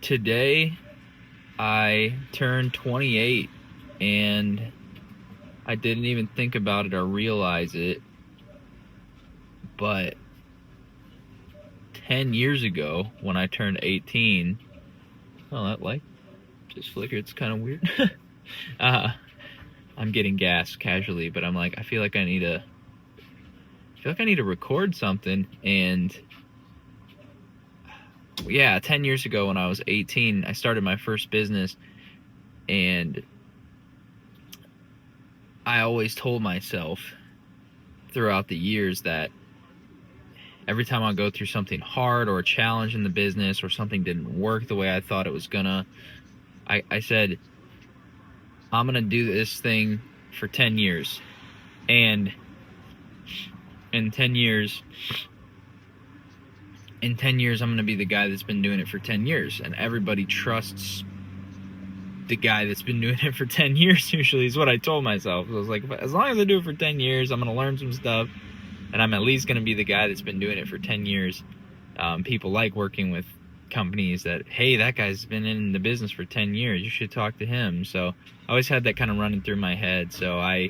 Today I turned 28 and I didn't even think about it or realize it, but 10 years ago when I turned 18, oh, that light just flickered. It's kind of weird. I'm getting gas casually, but I'm like, I feel like I need to record something. And yeah, 10 years ago when I was 18, I started my first business, and I always told myself throughout the years that every time I go through something hard or a challenge in the business or something didn't work the way I thought it was gonna, I said, I'm gonna do this thing for 10 years. And in 10 years, I'm gonna be the guy that's been doing it for 10 years. And everybody trusts the guy that's been doing it for 10 years, usually, is what I told myself. I was like, as long as I do it for 10 years, I'm gonna learn some stuff, and I'm at least gonna be the guy that's been doing it for 10 years. People like working with companies that, hey, that guy's been in the business for 10 years, you should talk to him. So I always had that kind of running through my head. So I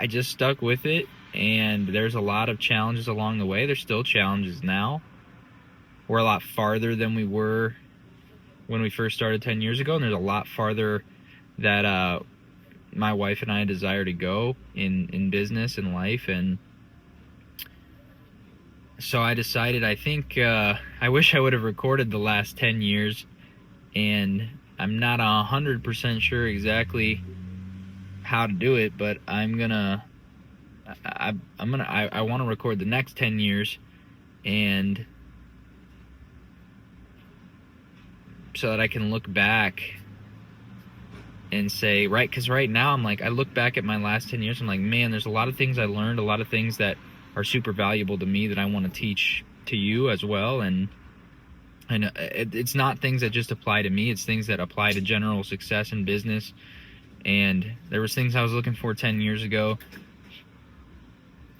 just stuck with it, and there's a lot of challenges along the way. There's still challenges now. We're a lot farther than we were when we first started 10 years ago, and there's a lot farther that my wife and I desire to go in business and life. And so I decided, I think, I wish I would have recorded the last 10 years, and I'm not 100% sure exactly how to do it, but I want to record the next 10 years, and so that I can look back and say, right, because right now I'm like, I look back at my last 10 years, I'm like, man, there's a lot of things I learned, a lot of things that are super valuable to me that I want to teach to you as well. And it's not things that just apply to me, it's things that apply to general success in business. And there was things I was looking for 10 years ago: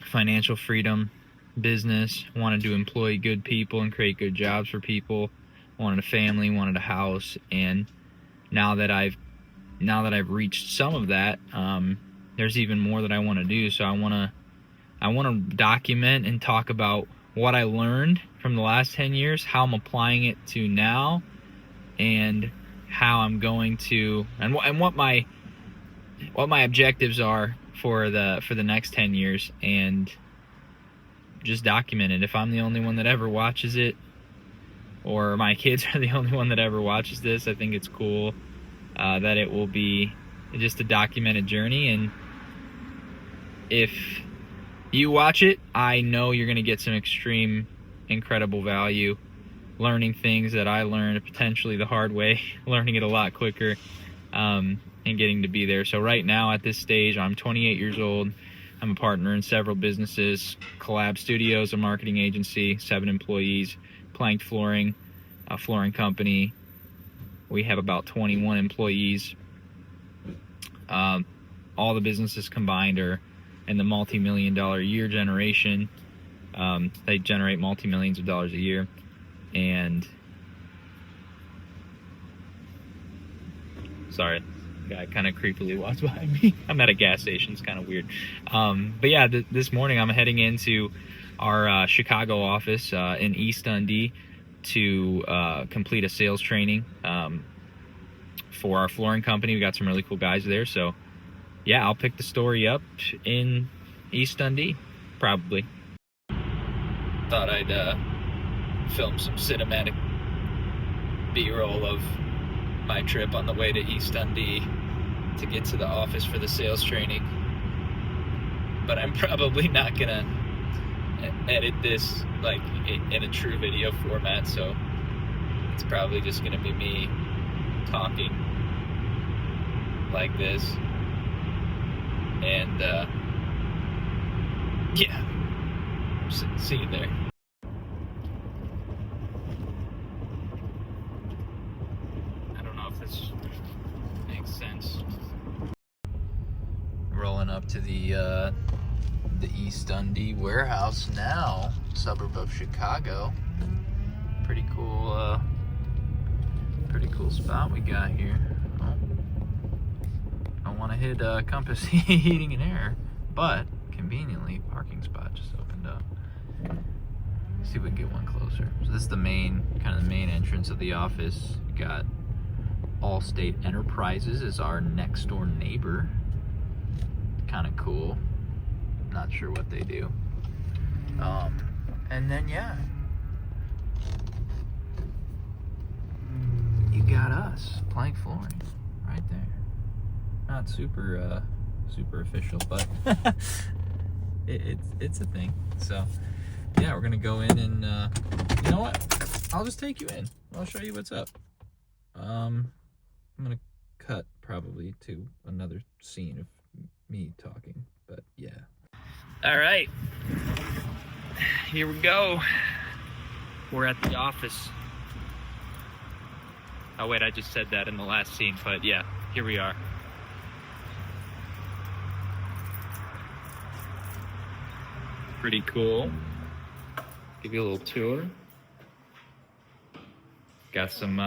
financial freedom, business, wanted to employ good people and create good jobs for people, wanted a family, wanted a house. And now that I've reached some of that, there's even more that I want to do. So I want to document and talk about what I learned from the last 10 years, how I'm applying it to now, and how I'm going to, and what my objectives are for the next 10 years, and just document it. If I'm the only one that ever watches it, or my kids are the only one that ever watches this, I think it's cool that it will be just a documented journey. And if you watch it, I know you're going to get some extreme, incredible value, learning things that I learned potentially the hard way, learning it a lot quicker, and getting to be there. So right now at this stage, I'm 28 years old. I'm a partner in several businesses: Collab Studios, a marketing agency, 7 employees; Planked Flooring, a flooring company. We have about 21 employees. All the businesses combined are in the multi-million-dollar a year generation. They generate multi-millions of dollars a year. And sorry, the guy kind of creepily walked behind me. I'm at a gas station. It's kind of weird. But yeah, this morning I'm heading into our Chicago office in East Dundee to complete a sales training for our flooring company. We got some really cool guys there. So yeah, I'll pick the story up in East Dundee, probably. Thought I'd film some cinematic B-roll of my trip on the way to East Dundee to get to the office for the sales training. But I'm probably not gonna edit this like in a true video format, so it's probably just gonna be me talking like this. And yeah, see you there. I don't know if this makes sense. Rolling up to the East Dundee warehouse now, suburb of Chicago. Pretty cool little spot we got here. Oh. I want to hit Compass Heating and Air, but conveniently, parking spot just opened up. See if we can get one closer. So this is the main, kind of the main entrance of the office. You got Allstate Enterprises is our next door neighbor. Kind of cool. Not sure what they do. And then yeah, you got us, Plank Flooring, right there. Not super super official, but it's a thing. So yeah, we're gonna go in and you know what? I'll just take you in. I'll show you what's up. I'm gonna cut probably to another scene of me talking, but yeah. All right, here we go. We're at the office. Oh wait, I just said that in the last scene, but yeah, here we are. Pretty cool. Give you a little tour. Got some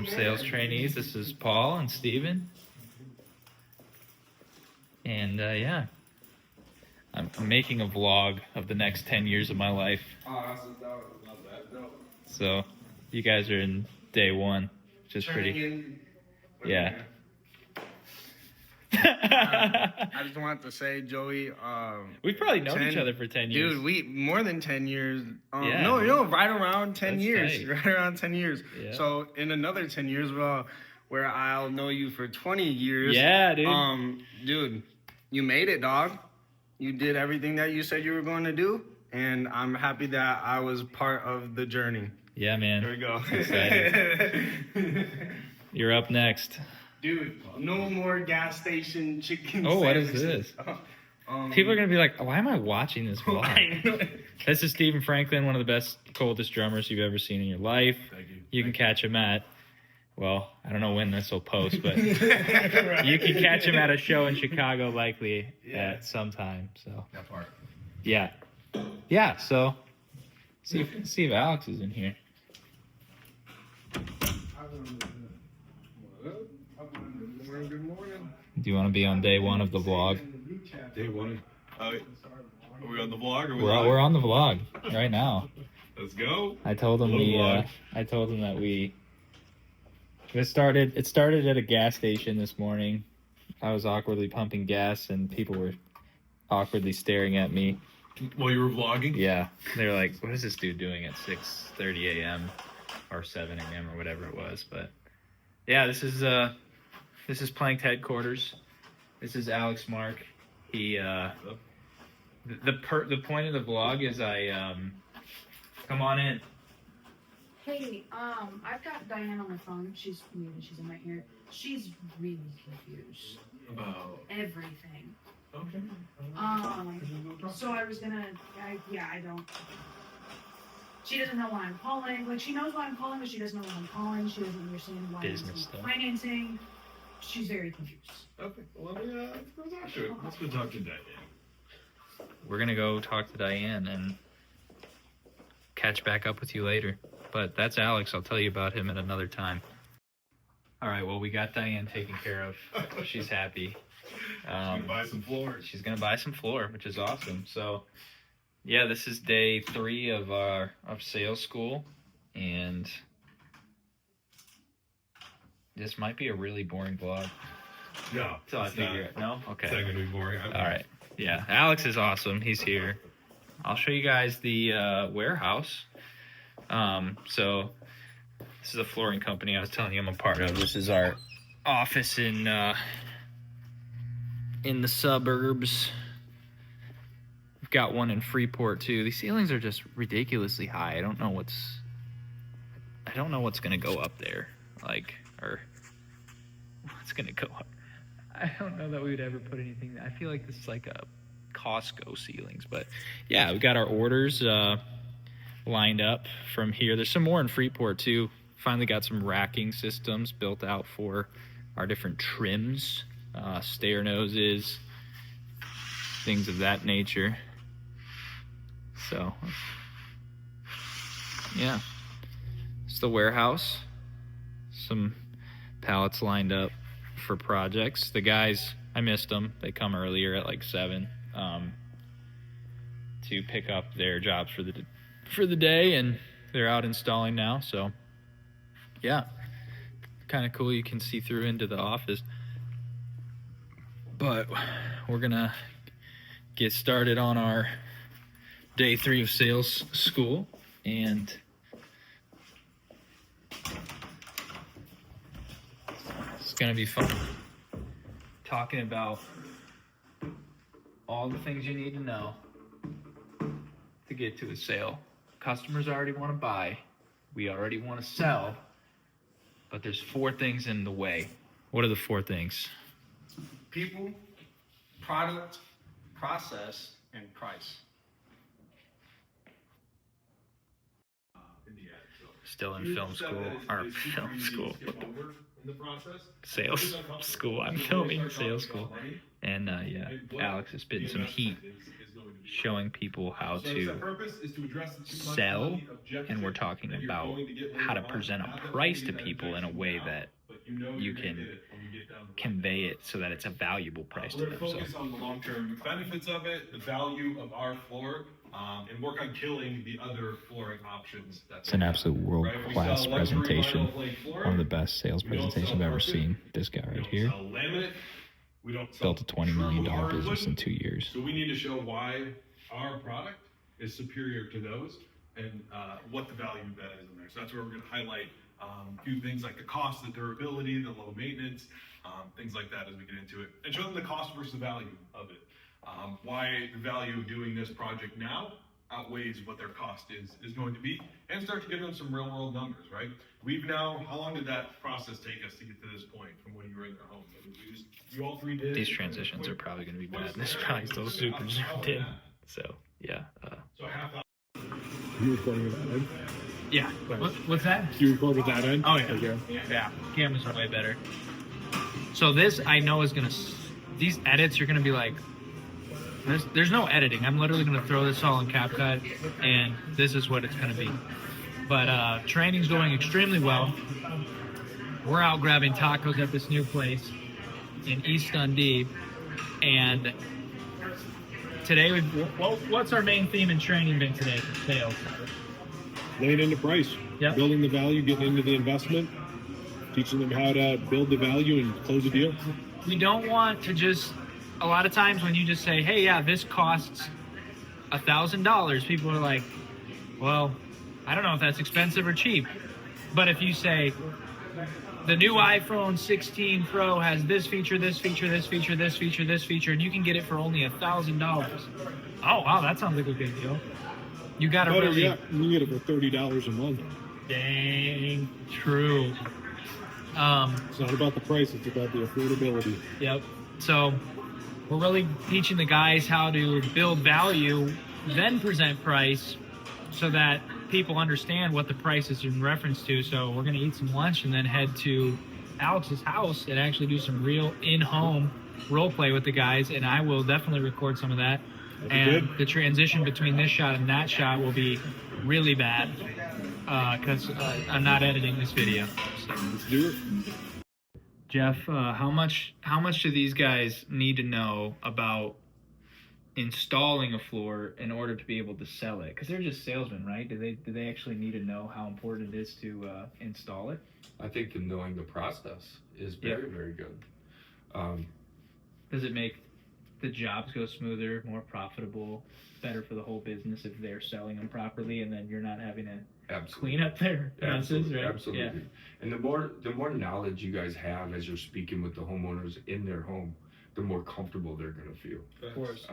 sales trainees. This is Paul and Steven. And yeah, I'm making a vlog of the next 10 years of my life. Oh, that's dope. So you guys are in day one, which is pretty. Yeah. I just want to say, Joey, we've probably known each other for 10 years. Dude, we more than 10 years. Yeah. No, right around 10 That's years. tight. Right around 10 years. Yeah. So in another 10 years, where I'll know you for 20 years. Yeah, dude. Dude, you made it, dog. You did everything that you said you were going to do, and I'm happy that I was part of the journey. Yeah, man. Here we go. Excited. You're up next. Dude, no more gas station chicken Oh, what is sandwiches. this? People are gonna be like, why am I watching this vlog? This is Stephen Franklin, one of the best, coldest drummers you've ever seen in your life. Thank you. You can catch him at, well, I don't know when this will post, but you can catch him at a show in Chicago, likely at some time. So That part. yeah, yeah. So see if Alex is in here. Good morning. Do you want to be on day one of the vlog? Day one. Are we on the vlog? Or We're on the vlog right now. Let's go. I told him that it started at a gas station this morning. I was awkwardly pumping gas and people were awkwardly staring at me. While you were vlogging? Yeah. They were like, what is this dude doing at 6:30 a.m. or 7 a.m. or whatever it was? But yeah, this is Planked headquarters. This is Alex Mark. He the point of the vlog is come on in. Hey, I've got Diane on my phone. She's muted. She's in my ear. She's really confused. Oh. Everything. Okay. So I was gonna, I don't. She doesn't know why I'm calling. Like, she knows why I'm calling, but she doesn't know why I'm calling. She doesn't understand why Business I'm stuff. financing. She's very confused. Okay. Well, let's go talk to her. Let's go talk to Diane. We're gonna go talk to Diane and catch back up with you later. But that's Alex. I'll tell you about him at another time. All right. Well, we got Diane taken care of. She's happy. Buy some floors. She's gonna buy some floor, which is awesome. So, yeah, this is day 3 of sales school, and this might be a really boring vlog. No. Until I figure it. No. Okay. It's not gonna be boring. All right. Yeah, Alex is awesome. He's here. I'll show you guys the warehouse. So this is a flooring company I was telling you I'm a part of. This is our office in the suburbs. We've got one in Freeport too. These ceilings are just ridiculously high. I don't know what's gonna go up there, or what's gonna go up. I don't know that we would ever put anything. I feel like this is like a Costco ceilings, but yeah, we got our orders lined up from here. There's some more in Freeport too. Finally got some racking systems built out for our different trims, stair noses, things of that nature. So yeah, it's the warehouse. some pallets lined up for projects. The guys, I missed them. They come earlier at like 7 to pick up their jobs for the day, and they're out installing now. So yeah, kind of cool. You can see through into the office. But we're gonna get started on our day 3 of sales school, and it's gonna be fun talking about all the things you need to know to get to a sale. Customers already want to buy, we already want to sell, but there's 4 things in the way. What are the 4 things? People, product, process, and price. Still in film school, or film school, sales school. I'm filming sales school. And yeah, Alex is spitting some heat, showing people how to sell, and we're talking about how to present a price to people in a way that you can convey it so that it's a valuable price to them. We're focused on the long-term benefits of it, the value of our floor, and work on killing the other flooring options. It's an absolute world-class presentation. One of the best sales presentations I've ever seen. This guy right here built a $20 million business in 2 years. So we need to show why our product is superior to those, and what the value that is in there. So that's where we're going to highlight a few things like the cost, the durability, the low maintenance, things like that as we get into it, and show them the cost versus the value of it. Why the value of doing this project now outweighs what their cost is going to be, and start to give them some real world numbers, right? How long did that process take us to get to this point from when you were in their home? You all 3 did. These transitions are probably going to be bad. This is probably still super zoomed in. So yeah. So half hour. You recording with that end? Yeah. What's that? You record with that end? Oh yeah. Okay. Yeah. Cameras are way better. So this I know is gonna. These edits are gonna be like. There's no editing. I'm literally gonna throw this all in CapCut, and this is what it's gonna be. But training's going extremely well. We're out grabbing tacos at this new place in East Dundee, and today what's our main theme in training been today for sales? Laying into price. Yep. Building the value, getting into the investment, teaching them how to build the value and close a deal. We don't want to just, a lot of times when you just say, hey, yeah, this costs $1,000, people are like, well, I don't know if that's expensive or cheap. But if you say, the new iPhone 16 Pro has this feature, this feature, this feature, this feature, this feature, and you can get it for only $1,000. Oh, wow, that sounds like a good deal. You got to really... Yeah, you can get it for $30 a month. Dang, true. It's not about the price, it's about the affordability. Yep. So we're really teaching the guys how to build value, then present price, so that people understand what the price is in reference to. So we're going to eat some lunch and then head to Alex's house and actually do some real in-home role play with the guys, and I will definitely record some of that. And the transition between this shot and that shot will be really bad because I'm not editing this video. So. Let's do it. Jeff, how much do these guys need to know about installing a floor in order to be able to sell it? Because they're just salesmen, right? Do they actually need to know how important it is to install it? I think that knowing the process is very, very good. Does it make the jobs go smoother, more profitable, better for the whole business if they're selling them properly, and then you're not having to clean up their messes, right? Absolutely. Yeah. And the more knowledge you guys have as you're speaking with the homeowners in their home, the more comfortable they're going to feel. Of course.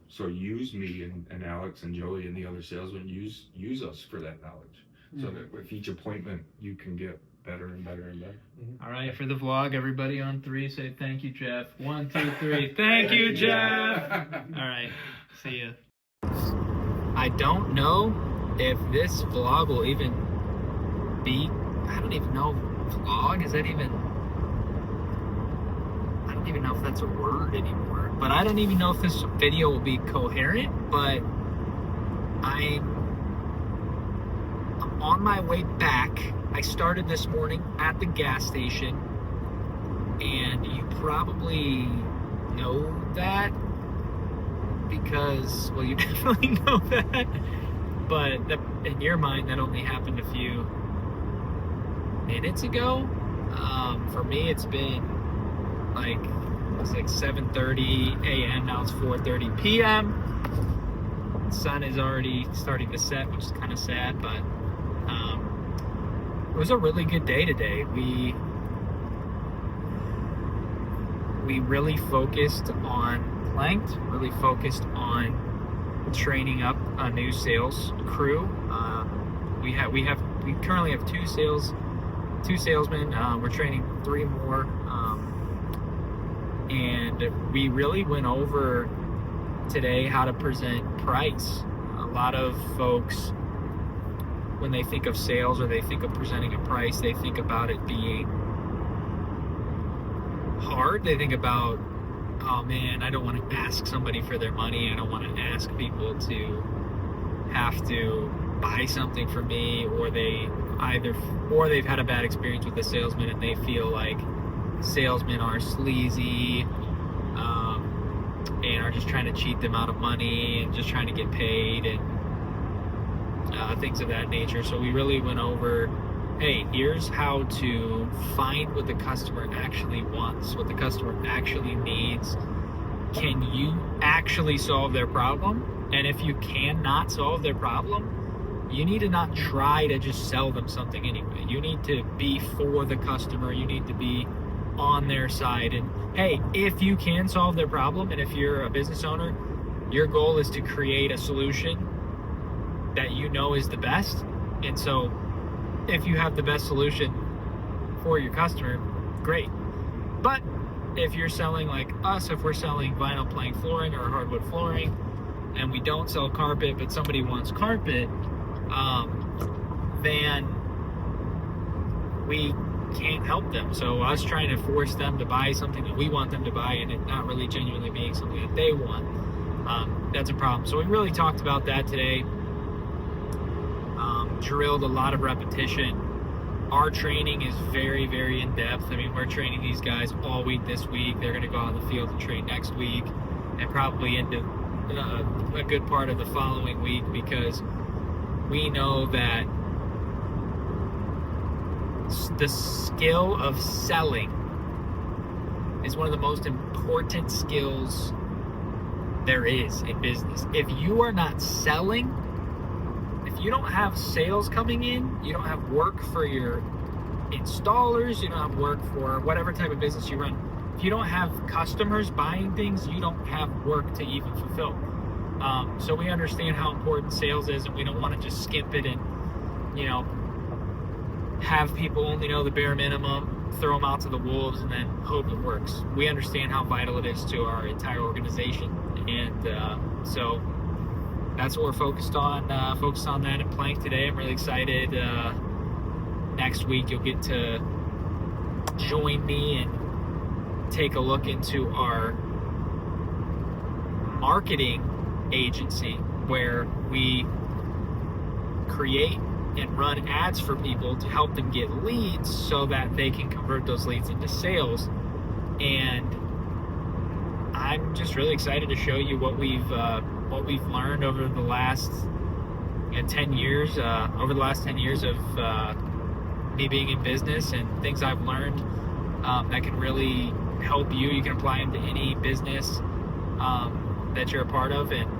So use me and Alex and Joey and the other salesmen, use us for that knowledge. So that with each appointment you can get better and better and better. All right, for the vlog, everybody on 3 say thank you, Jeff. 1, 2, 3. Thank you, Jeff. All right, see ya. I don't know if this vlog will even be, I don't even know, vlog, is that even, I don't even know if that's a word anymore. But I don't even know if this video will be coherent, but I'm on my way back, I started this morning at the gas station, and you probably know that because, well, you definitely know that, but that, in your mind, that only happened a few minutes ago. For me, it's been like 7:30 a.m. Now it's 4:30 p.m. The sun is already starting to set, which is kind of sad, but it was a really good day today. We really focused on Planked, really focused on training up a new sales crew. We currently have two salesmen. We're training 3 more, and we really went over today how to present price. A lot of folks, when they think of sales or they think of presenting a price, they think about it being hard. They think about, oh man, I don't want to ask somebody for their money. I don't want to ask people to have to buy something from me, or they've had a bad experience with the salesman and they feel like salesmen are sleazy and are just trying to cheat them out of money and just trying to get paid and things of that nature. So we really went over, hey, here's how to find what the customer actually wants, what the customer actually needs. Can you actually solve their problem? And if you cannot solve their problem, you need to not try to just sell them something anyway. You need to be for the customer. You need to be on their side. And hey, if you can solve their problem, and if you're a business owner, your goal is to create a solution that you know is the best. And so if you have the best solution for your customer, great. But if you're selling like us, if we're selling vinyl plank flooring or hardwood flooring, and we don't sell carpet, but somebody wants carpet, then we can't help them. So us trying to force them to buy something that we want them to buy and it not really genuinely being something that they want, that's a problem. So we really talked about that today. Drilled a lot of repetition. Our training is very, very in-depth. I mean, we're training these guys all week this week. They're going to go out in the field and train next week and probably into a good part of the following week, because we know that the skill of selling is one of the most important skills there is in business. If you are not selling, if you don't have sales coming in, you don't have work for your installers, you don't have work for whatever type of business you run. If you don't have customers buying things, you don't have work to even fulfill. So we understand how important sales is, and we don't want to just skimp it and, have people only know the bare minimum, throw them out to the wolves, and then hope it works. We understand how vital it is to our entire organization, and so that's what we're focused on. Focused on that at Plank today. I'm really excited. Next week you'll get to join me and take a look into our marketing agency, where we create and run ads for people to help them get leads so that they can convert those leads into sales. And I'm just really excited to show you what we've learned over the last 10 years, over the last 10 years of me being in business, and things I've learned that can really help you. You can apply them to any business that you're a part of, and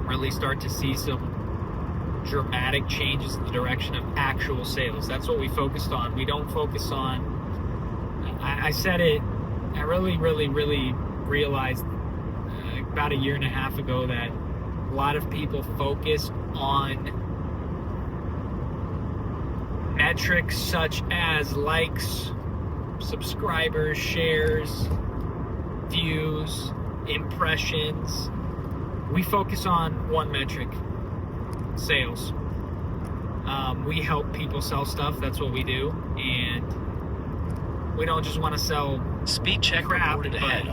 really start to see some dramatic changes in the direction of actual sales. That's what we focused on. We don't focus on, I said it, I really realized about a year and a half ago that a lot of people focus on metrics such as likes, subscribers, shares, views, impressions. We focus on one metric: sales. We help people sell stuff. That's what we do, and we don't just want to sell Speed check crap, reported but, ahead.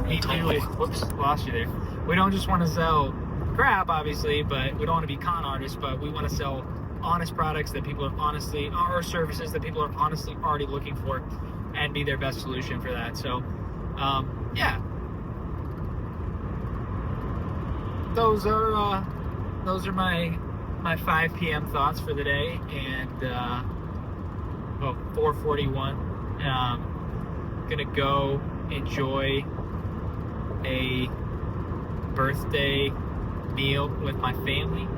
we do it. Whoops, lost you there. We don't just want to sell crap, obviously, but we don't want to be con artists, but we want to sell honest products that people are honestly, or services that people are honestly already looking for, and be their best solution for that. So, yeah, those are my 5 p.m. thoughts for the day, and 4:41. Gonna go enjoy a birthday meal with my family,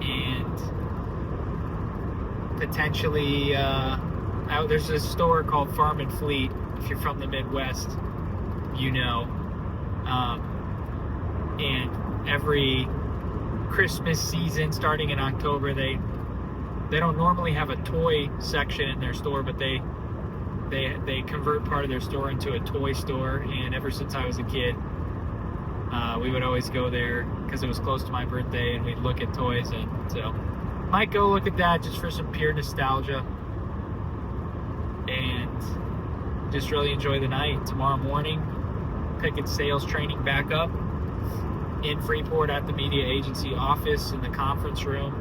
and potentially there's a store called Farm and Fleet. If you're from the Midwest, you know. And every Christmas season, starting in October, they don't normally have a toy section in their store, but they convert part of their store into a toy store. And ever since I was a kid, we would always go there because it was close to my birthday, and we'd look at toys. And so might go look at that just for some pure nostalgia, and just really enjoy the night. Tomorrow morning, picking sales training back up in Freeport at the media agency office in the conference room.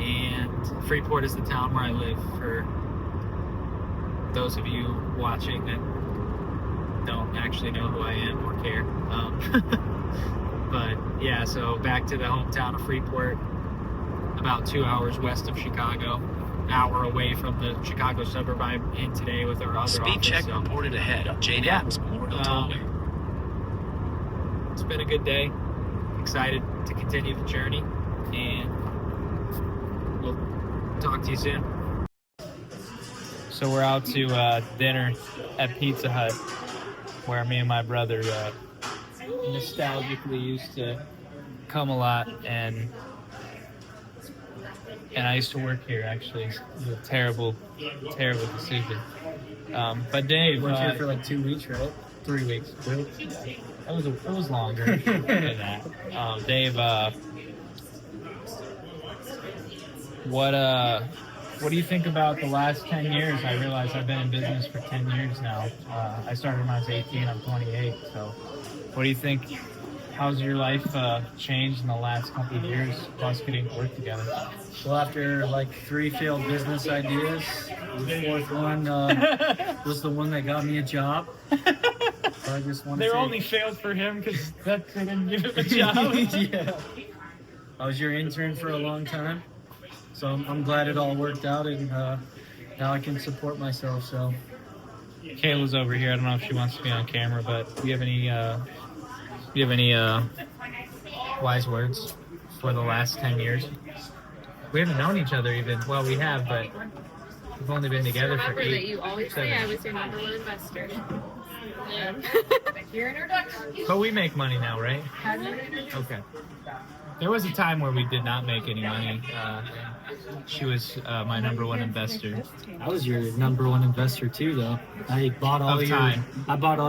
And Freeport is the town where I live, for those of you watching that don't actually know who I am or care. But yeah, so back to the hometown of Freeport, about 2 hours west of Chicago, hour away from the Chicago suburb I'm in today with our other Speed office. check So, reported ahead on Jane Addams Memorial Tollway. it's been a good day. Excited to continue the journey, and we'll talk to you soon. So we're out to dinner at Pizza Hut, where me and my brother nostalgically used to come a lot, and I used to work here, actually. It was a terrible decision. But Dave, Worked here for like 2 weeks, right? 3 weeks. It was longer than that. Dave, what do you think about the last 10 years? I realize I've been in business for 10 years now. I started when I was 18. I'm 28. So, what do you think? How's your life changed in the last couple of years, plus getting to work together? Well, after like 3 failed business ideas, the 4th one was the one that got me a job. So I just want to They say, only failed for him because they didn't give him a job. yeah. I was your intern for a long time, so I'm glad it all worked out, and now I can support myself. So Kayla's over here. I don't know if she wants to be on camera, but do you have any wise words for the last 10 years? We haven't known each other even. Well, we have, but we've only been together for Remember 8, that you always say 7. I was your #1 investor. Your introduction. But we make money now, right? Okay. There was a time where we did not make any money. She was my #1 investor. I was your #1 investor too, though. I bought all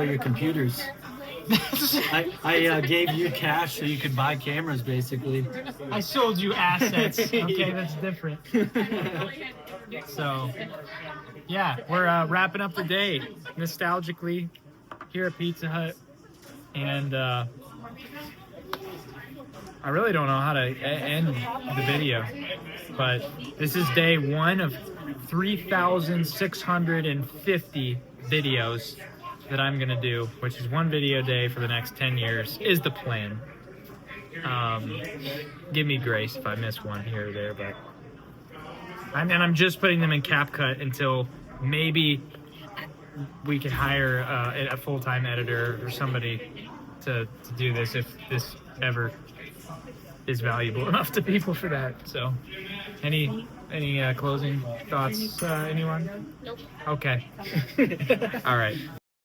your computers. I gave you cash so you could buy cameras, basically. I sold you assets. Okay, that's different. So, yeah, we're wrapping up the day nostalgically here at Pizza Hut, and I really don't know how to end the video, but this is day 1 of 3,650 videos that I'm gonna do, which is 1 video a day for the next 10 years is the plan. Give me grace if I miss one here or there, but I'm just putting them in CapCut until maybe we could hire a full-time editor or somebody to do this, if this ever is valuable enough to people for that. So, any closing thoughts, anyone? Nope. Okay. All right.